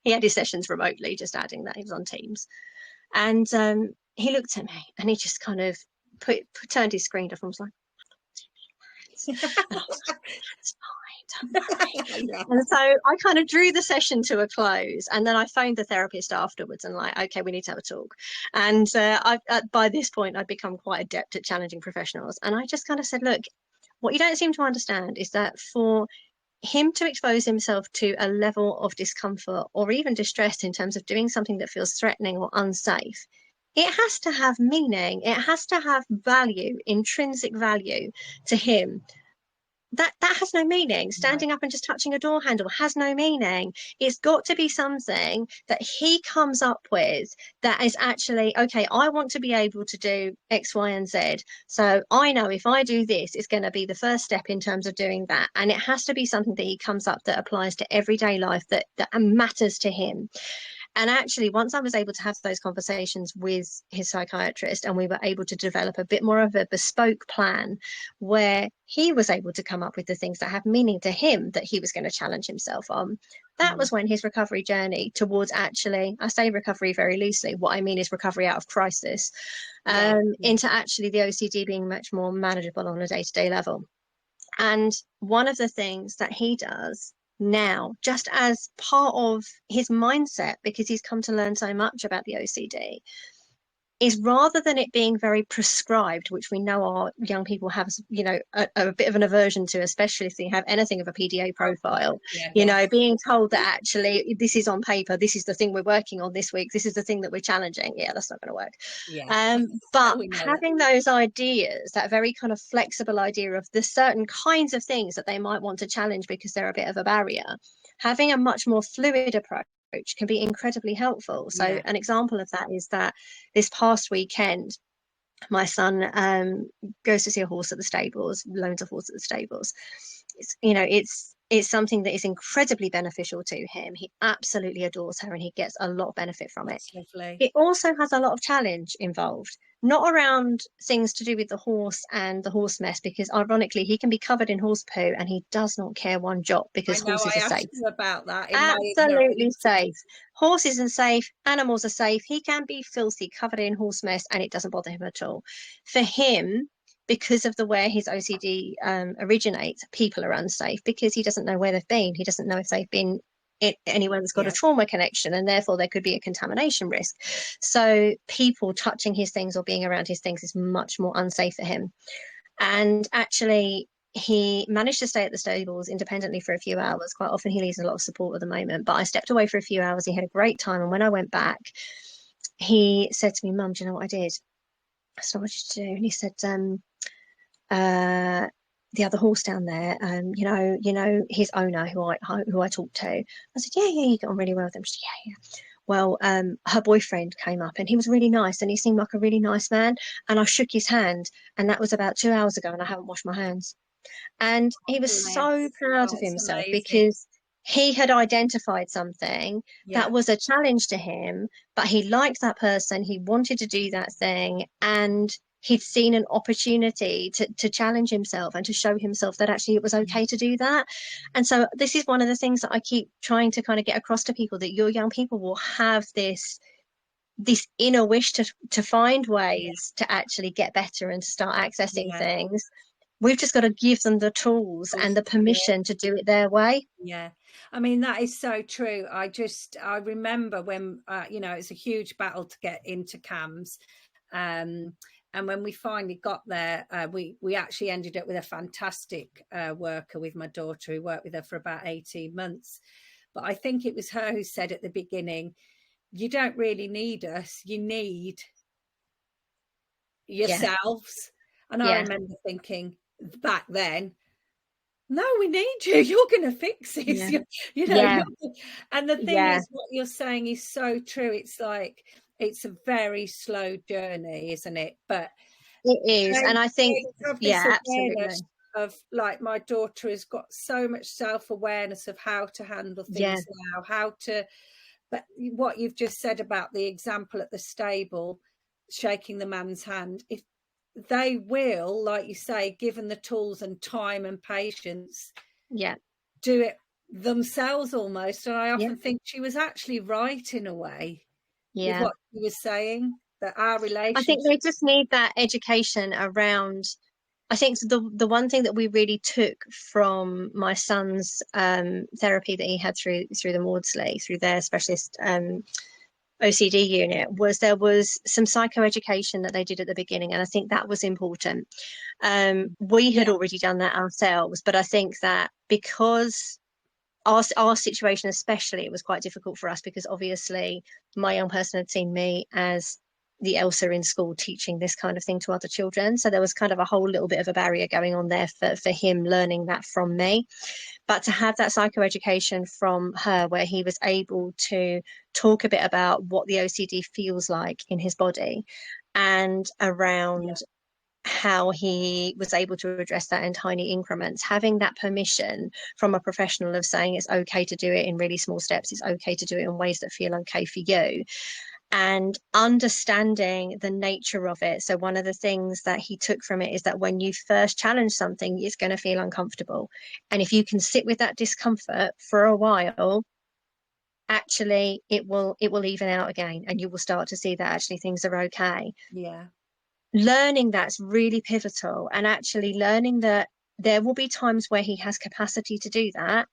he had his sessions remotely, just adding that he was on Teams. And he looked at me and he just kind of turned his screen off and was like, and I was like, it's fine, don't worry. yeah, And so I kind of drew the session to a close, and then I phoned the therapist afterwards and like, okay, we need to have a talk. And by this point, I'd become quite adept at challenging professionals. And I just kind of said, look, what you don't seem to understand is that for him to expose himself to a level of discomfort or even distress in terms of doing something that feels threatening or unsafe it has to have meaning. It has to have value, intrinsic value to him. That has no meaning. No. Standing up and just touching a door handle has no meaning. It's got to be something that he comes up with that is actually, okay, I want to be able to do X, Y, and Z. So I know if I do this, it's going to be the first step in terms of doing that. And it has to be something that he comes up that applies to everyday life, that matters to him. And actually, once I was able to have those conversations with his psychiatrist, and we were able to develop a bit more of a bespoke plan where he was able to come up with the things that have meaning to him that he was going to challenge himself on, that was when his recovery journey towards, actually, I say recovery very loosely, what I mean is recovery out of crisis, into actually the OCD being much more manageable on a day-to-day level. And one of the things that he does now, just as part of his mindset, because he's come to learn so much about the OCD, is rather than it being very prescribed, which we know our young people have, you know, a bit of an aversion to, especially if they have anything of a PDA profile, you know, being told that actually this is on paper, this is the thing we're working on this week, this is the thing that we're challenging. Yeah, that's not going to work. But having those ideas, that very kind of flexible idea of the certain kinds of things that they might want to challenge because they're a bit of a barrier, having a much more fluid approach can be incredibly helpful. So an example of that is that this past weekend, my son goes to see a horse at the stables, loans a horse at the stables. It's something that is incredibly beneficial to him. He absolutely adores her and he gets a lot of benefit from it. Lovely. It also has a lot of challenge involved, not around things to do with the horse and the horse mess, because ironically he can be covered in horse poo and he does not care one jot, because horses are safe. About that Absolutely safe. Horses are safe, animals are safe. He can be filthy, covered in horse mess, and it doesn't bother him at all. For him, because of the way his OCD originates, people are unsafe because he doesn't know where they've been. He doesn't know if they've been anywhere that's got a trauma connection, and therefore there could be a contamination risk. So people touching his things or being around his things is much more unsafe for him. And actually, he managed to stay at the stables independently for a few hours. Quite often he needs a lot of support at the moment, but I stepped away for a few hours. He had a great time, and when I went back, he said to me, "Mum, do you know what I did?" I said, "What did you do?" And he said, the other horse down there, you know, his owner who I talked to. I said, yeah, you got on really well with them. She said, yeah. Well, her boyfriend came up and he was really nice and he seemed like a really nice man. And I shook his hand, and that was about 2 hours ago, and I haven't washed my hands. And he was so proud of himself because he had identified something that was a challenge to him, but he liked that person. He wanted to do that thing, and he'd seen an opportunity to challenge himself and to show himself that actually it was okay to do that. And so this is one of the things that I keep trying to kind of get across to people, that your young people will have this inner wish to find ways to actually get better and to start accessing things. We've just got to give them the tools and the permission to do it their way. Yeah, I mean, that is so true. I remember when, you know, it's a huge battle to get into CAMS. And when we finally got there, we actually ended up with a fantastic worker with my daughter who worked with her for about 18 months. But I think it was her who said at the beginning, you don't really need us, you need yourselves. And I remember thinking back then, no, we need you. You're going to fix this. You know. And the thing is, what you're saying is so true. It's like, it's a very slow journey, isn't it? But it is. And I think, absolutely. Of like, my daughter has got so much self-awareness of how to handle things now, but what you've just said about the example at the stable, shaking the man's hand, if they will, like you say, given the tools and time and patience, do it themselves almost. And I often think she was actually right in a way with what she was saying, that our relationship, I think they just need that education around. I think the one thing that we really took from my son's therapy that he had through the Maudsley, through their specialist OCD unit, was there was some psychoeducation that they did at the beginning, and I think that was important. We had already done that ourselves, but I think that because our situation especially, it was quite difficult for us, because obviously my young person had seen me as the Elsa in school teaching this kind of thing to other children. So there was kind of a whole little bit of a barrier going on there for him learning that from me. But to have that psychoeducation from her, where he was able to talk a bit about what the OCD feels like in his body, and around how he was able to address that in tiny increments, having that permission from a professional of saying it's okay to do it in really small steps, it's okay to do it in ways that feel okay for you, and understanding the nature of it. So one of the things that he took from it is that when you first challenge something, it's going to feel uncomfortable. And if you can sit with that discomfort for a while, actually it will even out again, and you will start to see that actually things are okay. Yeah. Learning that's really pivotal, and actually learning that there will be times where he has capacity to do that,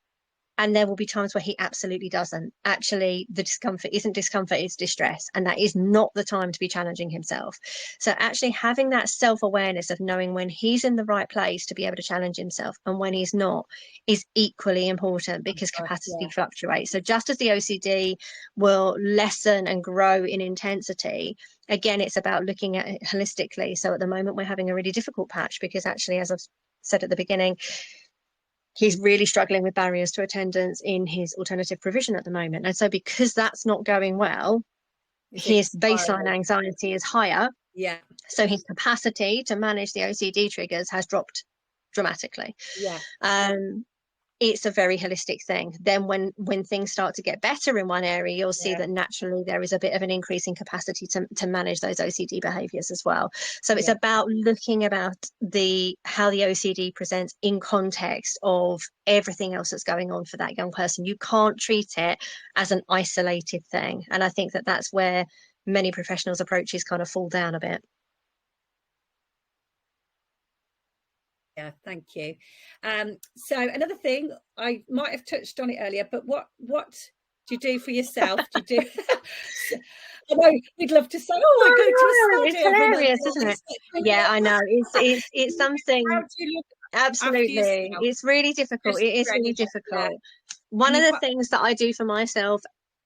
and there will be times where he absolutely doesn't. Actually, the discomfort isn't discomfort, it's distress. And that is not the time to be challenging himself. So actually having that self-awareness of knowing when he's in the right place to be able to challenge himself and when he's not is equally important, because capacity fluctuates. So just as the OCD will lessen and grow in intensity, again, it's about looking at it holistically. So at the moment, we're having a really difficult patch because actually, as I've said at the beginning, he's really struggling with barriers to attendance in his alternative provision at the moment. And so because that's not going well, his baseline anxiety is higher. Yeah. So his capacity to manage the OCD triggers has dropped dramatically. Yeah. It's a very holistic thing. Then when things start to get better in one area, you'll see that naturally there is a bit of an increase in capacity to manage those OCD behaviors as well. So it's about looking about how the OCD presents in context of everything else that's going on for that young person. You can't treat it as an isolated thing. And I think that that's where many professionals' approaches kind of fall down a bit. Yeah, thank you. So another thing, I might have touched on it earlier, but what do you do for yourself? Do you do? I know we'd love to say, "Oh, I go to a study." It's hilarious, isn't it? Yeah, I know. It's something. Absolutely, it's really difficult. It is really difficult. One of the things that I do for myself,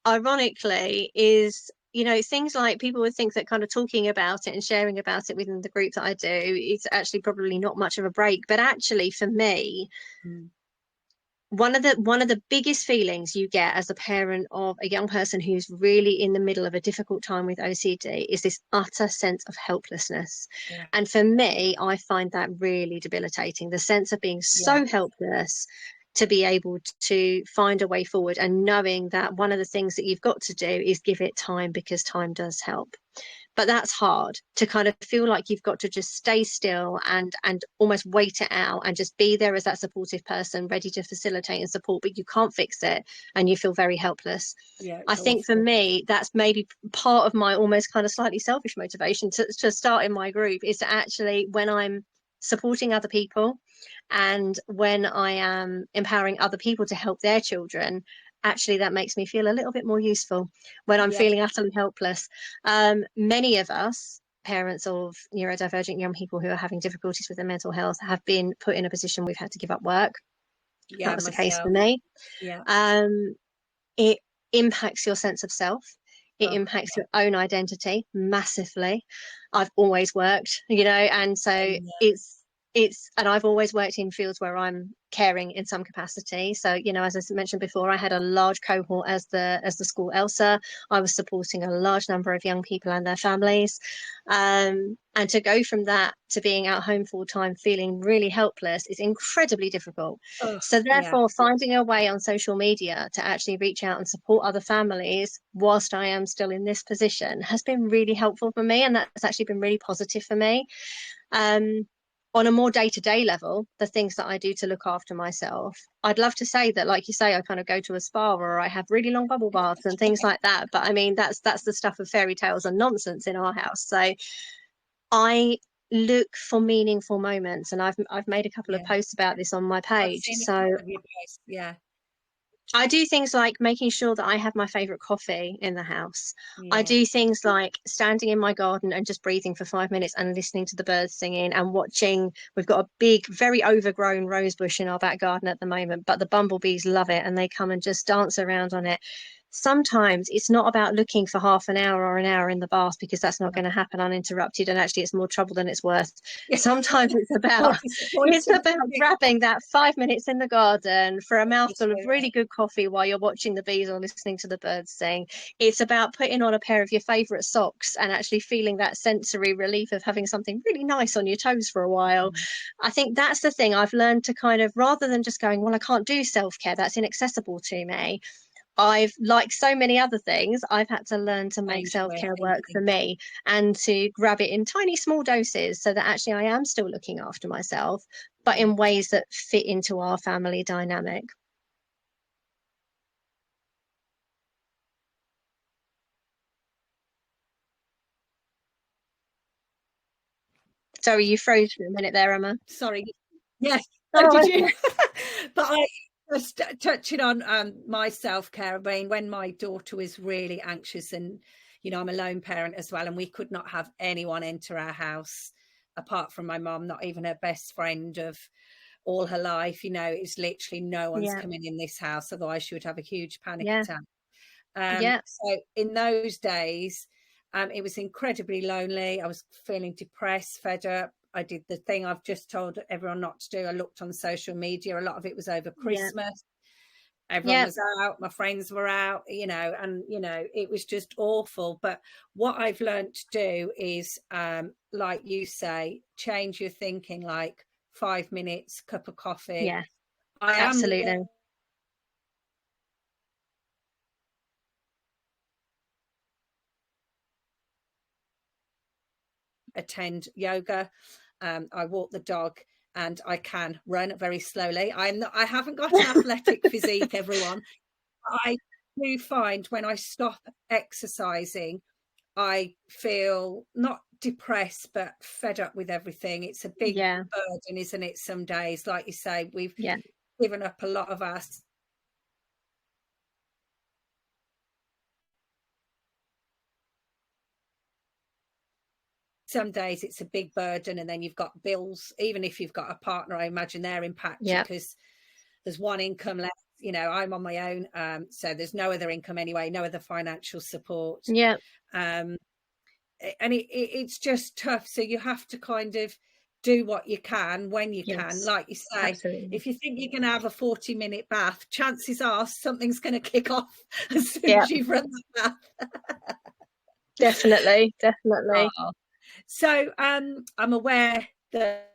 ironically, is, you know, things like, people would think that kind of talking about it and sharing about it within the group that I do, it's actually probably not much of a break. But actually, for me, one of the biggest feelings you get as a parent of a young person who's really in the middle of a difficult time with OCD is this utter sense of helplessness. And for me, I find that really debilitating, the sense of being so helpless to be able to find a way forward, and knowing that one of the things that you've got to do is give it time, because time does help. But that's hard, to kind of feel like you've got to just stay still and almost wait it out and just be there as that supportive person ready to facilitate and support, but you can't fix it and you feel very helpless. I think for me, that's maybe part of my almost kind of slightly selfish motivation to start in my group, is to actually, when I'm supporting other people and when I am empowering other people to help their children, actually that makes me feel a little bit more useful when I'm feeling utterly helpless. Many of us, parents of neurodivergent young people who are having difficulties with their mental health, have been put in a position we've had to give up work. That was the case for me. It impacts your sense of self. It impacts your own identity massively. I've always worked, and so and I've always worked in fields where I'm caring in some capacity. So, as I mentioned before, I had a large cohort as the school Elsa. I was supporting a large number of young people and their families. And to go from that to being at home full time, feeling really helpless, is incredibly difficult. So therefore, finding a way on social media to actually reach out and support other families whilst I am still in this position has been really helpful for me. And that's actually been really positive for me. On a more day-to-day level, the things that I do to look after myself, I'd love to say that, like you say, I kind of go to a spa or I have really long bubble baths and things like that. But I mean, that's the stuff of fairy tales and nonsense in our house. So I look for meaningful moments, and I've made a couple of posts about this on my page. So I do things like making sure that I have my favourite coffee in the house. I do things like standing in my garden and just breathing for 5 minutes and listening to the birds singing and watching. We've got a big, very overgrown rose bush in our back garden at the moment, but the bumblebees love it and they come and just dance around on it. sometimes it's not about looking for half an hour or an hour in the bath, because that's not going to happen uninterrupted, and actually it's more trouble than it's worth. Sometimes it's More about disappointing. grabbing that 5 minutes in the garden for a mouthful of really good coffee while you're watching the bees or listening to the birds sing. It's about putting on a pair of your favorite socks and actually feeling that sensory relief of having something really nice on your toes for a while. I think that's the thing I've learned to kind of, rather than just going, well, I can't do self-care, that's inaccessible to me. I've, like so many other things, I've had to learn to make self-care work for me, and to grab it in tiny small doses, so that actually I am still looking after myself, but in ways that fit into our family dynamic. Sorry, you froze for a minute there, Emma. Sorry. Yes. Oh, did you? But I was touching on my self-care. I mean, when my daughter was really anxious, and I'm a lone parent as well, and we could not have anyone enter our house apart from my mum, not even her best friend of all her life. It's literally no one's coming in this house, otherwise she would have a huge panic attack. So in those days, it was incredibly lonely. I was feeling depressed, fed up. I did the thing I've just told everyone not to do. I looked on social media. A lot of it was over Christmas. Everyone was out. My friends were out, and, it was just awful. But what I've learned to do is, like you say, change your thinking, like 5 minutes, cup of coffee. Yeah, absolutely. Attend yoga. I walk the dog, and I can run very slowly. I haven't got an athletic physique, everyone. I do find when I stop exercising, I feel not depressed, but fed up with everything. It's a big burden, isn't it? Some days, like you say, we've given up a lot of us. Some days it's a big burden, and then you've got bills. Even if you've got a partner, I imagine they're impacted because there's one income left. I'm on my own, so there's no other income anyway, no other financial support. And it's just tough. So you have to kind of do what you can when you can. Like you say, if you think you're going to have a 40-minute bath, chances are something's going to kick off as soon as you've run the bath. Definitely. Oh. So I'm aware that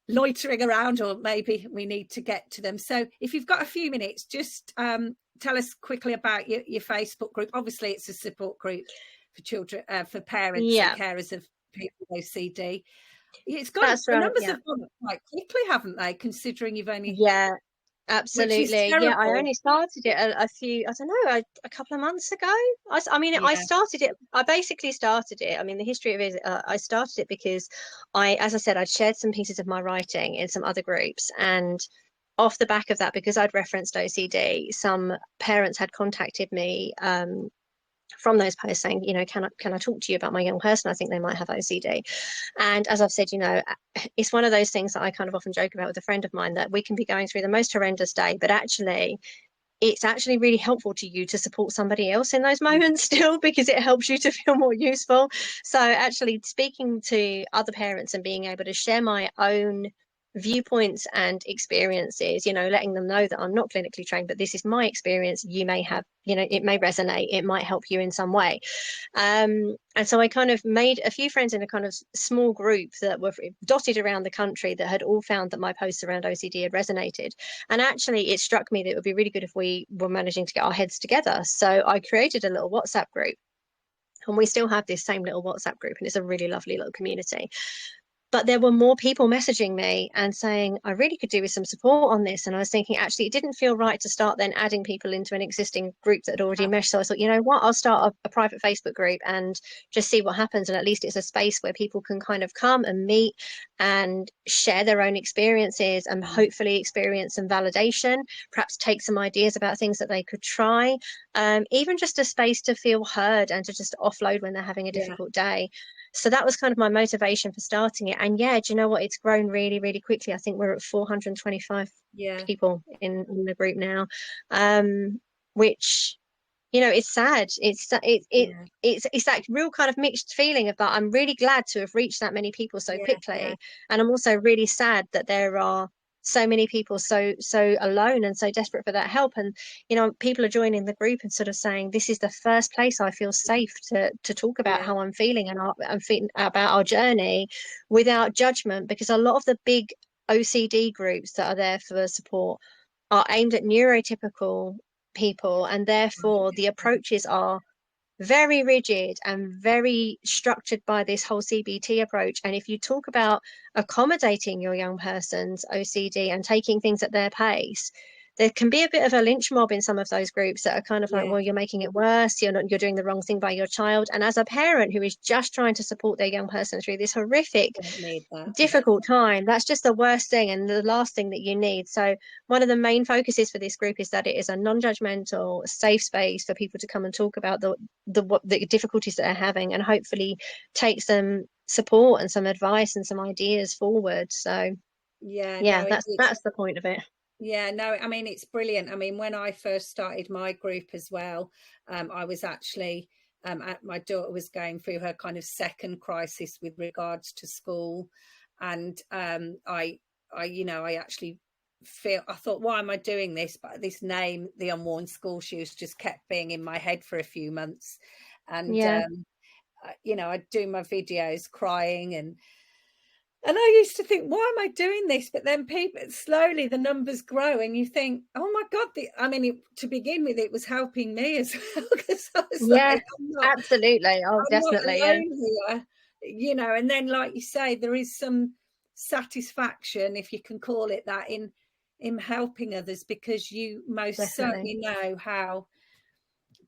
loitering around, or maybe we need to get to them. So if you've got a few minutes, just tell us quickly about your Facebook group. Obviously, it's a support group for children, for parents and carers of people with OCD. It's got the numbers have gone up quite quickly, haven't they? Considering you've only absolutely. I only started it a couple of months ago. I started it. I basically started it. I mean, the history of it is I started it because as I said, I'd shared some pieces of my writing in some other groups, and off the back of that, because I'd referenced OCD, some parents had contacted me from those posts saying, can I talk to you about my young person? I think they might have OCD. And as I've said, it's one of those things that I kind of often joke about with a friend of mine, that we can be going through the most horrendous day, but actually it's actually really helpful to you to support somebody else in those moments still, because it helps you to feel more useful. So actually speaking to other parents and being able to share my own viewpoints and experiences, letting them know that I'm not clinically trained, but this is my experience. You may have, it may resonate, it might help you in some way. And so I kind of made a few friends in a kind of small group that were dotted around the country, that had all found that my posts around OCD had resonated. And actually it struck me that it would be really good if we were managing to get our heads together. So I created a little WhatsApp group, and we still have this same little WhatsApp group, and it's a really lovely little community. But there were more people messaging me and saying, I really could do with some support on this. And I was thinking, actually, it didn't feel right to start then adding people into an existing group that had already meshed. So I thought, you know what, I'll start a private Facebook group and just see what happens. And at least it's a space where people can kind of come and meet and share their own experiences, and hopefully experience some validation, perhaps take some ideas about things that they could try. even just a space to feel heard and to just offload when they're having a Yeah. difficult day. So that was kind of my motivation for starting it. And yeah, do you know what? It's grown really, really quickly. I think we're at 425 Yeah. people in the group now, which, you know, it's sad. Yeah. It's that real kind of mixed feeling of that I'm really glad to have reached that many people so Yeah. Yeah. quickly, and I'm also really sad that there are so many people so alone and so desperate for that help. And you know, people are joining the group and sort of saying this is the first place I feel safe to talk about Yeah. how I'm feeling and I'm feeling about our journey without judgment, because a lot of the big OCD groups that are there for support are aimed at neurotypical people, and therefore Right. the approaches are very rigid and very structured by this whole CBT approach. And if you talk about accommodating your young person's OCD and taking things at their pace, there can be a bit of a lynch mob in some of those groups that are kind of like, Yeah. well, you're making it worse, you're doing the wrong thing by your child. And as a parent who is just trying to support their young person through this horrific, Don't need that. difficult time, that's just the worst thing and the last thing that you need. So one of the main focuses for this group is that it is a non-judgmental, safe space for people to come and talk about the difficulties that they're having, and hopefully take some support and some advice and some ideas forward. So Yeah. yeah, No, that's the point of it. yeah, no, I mean, it's brilliant. I mean, when I first started my group as well, I was actually, my daughter was going through her kind of second crisis with regards to school. And I actually I thought, why am I doing this? But this name, the Unworn School Shoes, just kept being in my head for a few months. And, Yeah, I'd do my videos crying and I used to think, why am I doing this? But then people slowly the numbers grow, and you think, oh my God! To begin with, it was helping me as well, because I was yeah, like, absolutely. Oh, I'm not definitely. Yeah, alone here. And then, like you say, there is some satisfaction, if you can call it that, in helping others, because you most definitely. certainly know how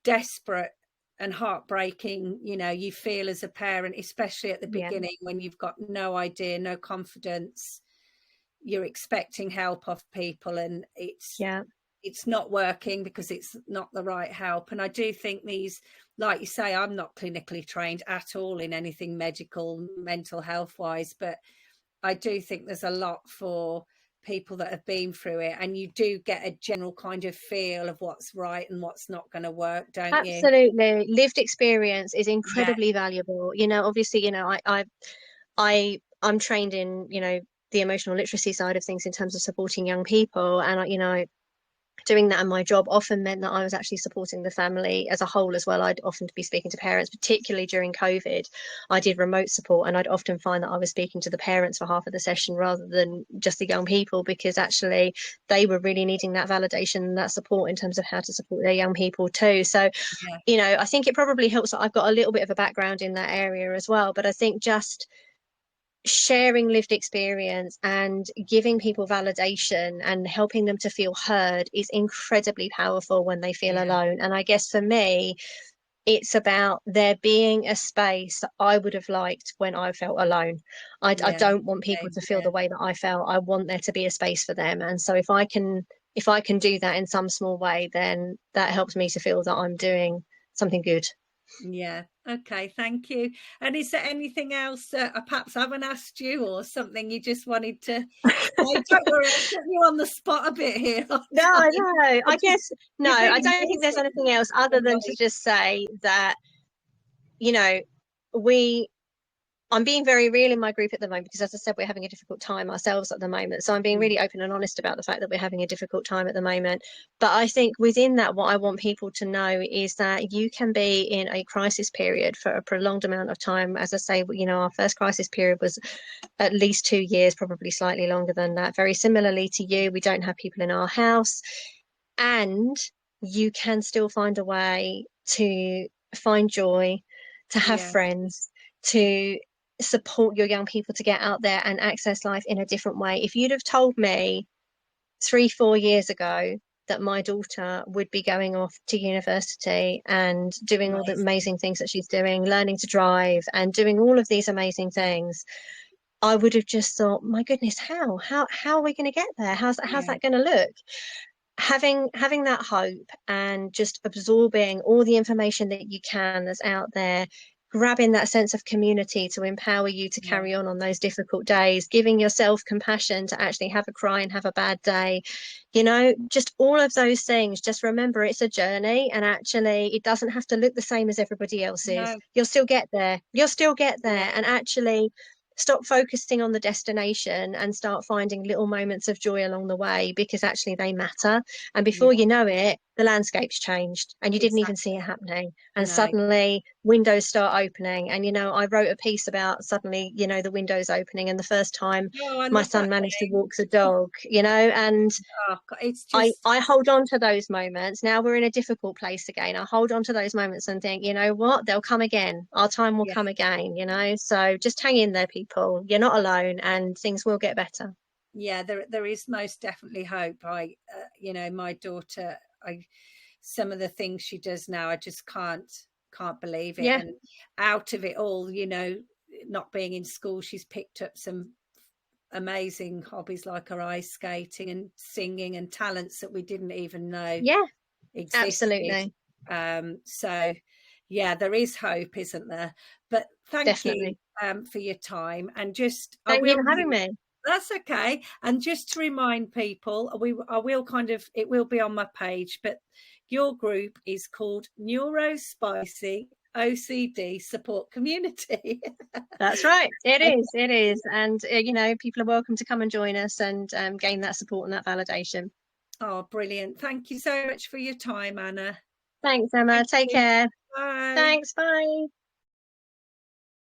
desperate and heartbreaking you feel as a parent, especially at the Yeah, beginning when you've got no idea, no confidence, you're expecting help of people, and yeah, it's not working because it's not the right help. And I do think these, like you say, I'm not clinically trained at all in anything medical, mental health wise, but I do think there's a lot for people that have been through it, and you do get a general kind of feel of what's right and what's not going to work, don't you? absolutely. Lived experience is Yeah. incredibly valuable. You know, obviously, you know, I'm trained in, you know, the emotional literacy side of things in terms of supporting young people, and you know, doing that in my job often meant that I was actually supporting the family as a whole as well. I'd often be speaking to parents, particularly during COVID. I did remote support, and I'd often find that I was speaking to the parents for half of the session rather than just the young people, because actually they were really needing that validation and that support in terms of how to support their young people too. So, Yeah. you know, I think it probably helps that I've got a little bit of a background in that area as well. But I think just sharing lived experience and giving people validation and helping them to feel heard is incredibly powerful when they feel Yeah. alone. And I guess for me, it's about there being a space that I would have liked when I felt alone. I Yeah. don't want people Same to feel here. the way that I felt. I want there to be a space for them. And so if I can do that in some small way, then that helps me to feel that I'm doing something good. Yeah. Okay. Thank you. And is there anything else that I perhaps haven't asked you, or something you just wanted to say? Don't worry, I've put you on the spot a bit here. No, no, I guess no, You've I been don't think there's anything else other than to awesome. just say that, you know, we I'm being very real in my group at the moment because, as I said, we're having a difficult time ourselves at the moment. So I'm being really open and honest about the fact that we're having a difficult time at the moment. But I think within that, what I want people to know is that you can be in a crisis period for a prolonged amount of time. As I say, you know, our first crisis period was at least 2 years, probably slightly longer than that. Very similarly to you, we don't have people in our house, and you can still find a way to find joy, to have Yeah. friends, to support your young people to get out there and access life in a different way. If you'd have told me 3, 4 years ago that my daughter would be going off to university and doing all the Amazing. amazing things that she's doing, learning to drive and doing all of these amazing things, I would have just thought, my goodness, how are we going to get there? How's Yeah. that going to look? having that hope and just absorbing all the information that you can that's out there, grabbing that sense of community to empower you to Yeah, carry on those difficult days, giving yourself compassion to actually have a cry and have a bad day, just all of those things. Just remember it's a journey, and actually it doesn't have to look the same as everybody else's. no, You'll still get there. You'll still get yeah, there. And actually stop focusing on the destination and start finding little moments of joy along the way, because actually they matter. And yeah, before you know it, the landscape's changed and you didn't even see it exactly. happening. And No. suddenly windows start opening. And, I wrote a piece about suddenly, the windows opening and the first time Oh, I my love son that managed to thing. walk the dog, and Oh, it's I, just, I hold on to those moments. Now we're in a difficult place again. I hold on to those moments and think, you know what? They'll come again. Our time will yeah, come again, So just hang in there, people. You're not alone and things will get better. yeah. There is most definitely hope. My daughter, some of the things she does now, I just can't believe it. Yeah. And out of it all, not being in school, she's picked up some amazing hobbies like her ice skating and singing and talents that we didn't even know Yeah, existed. absolutely. So yeah, there is hope, isn't there? But thank you Definitely. for your time. And just I Thank you will for having me. that's okay. And just to remind people, I will it will be on my page, but your group is called Neurospicy OCD Support Community. That's right. It is. It is. And, people are welcome to come and join us and gain that support and that validation. Oh, brilliant. Thank you so much for your time, Anna. Thanks, Emma. Thank Take you. care. Bye. Thanks. Bye.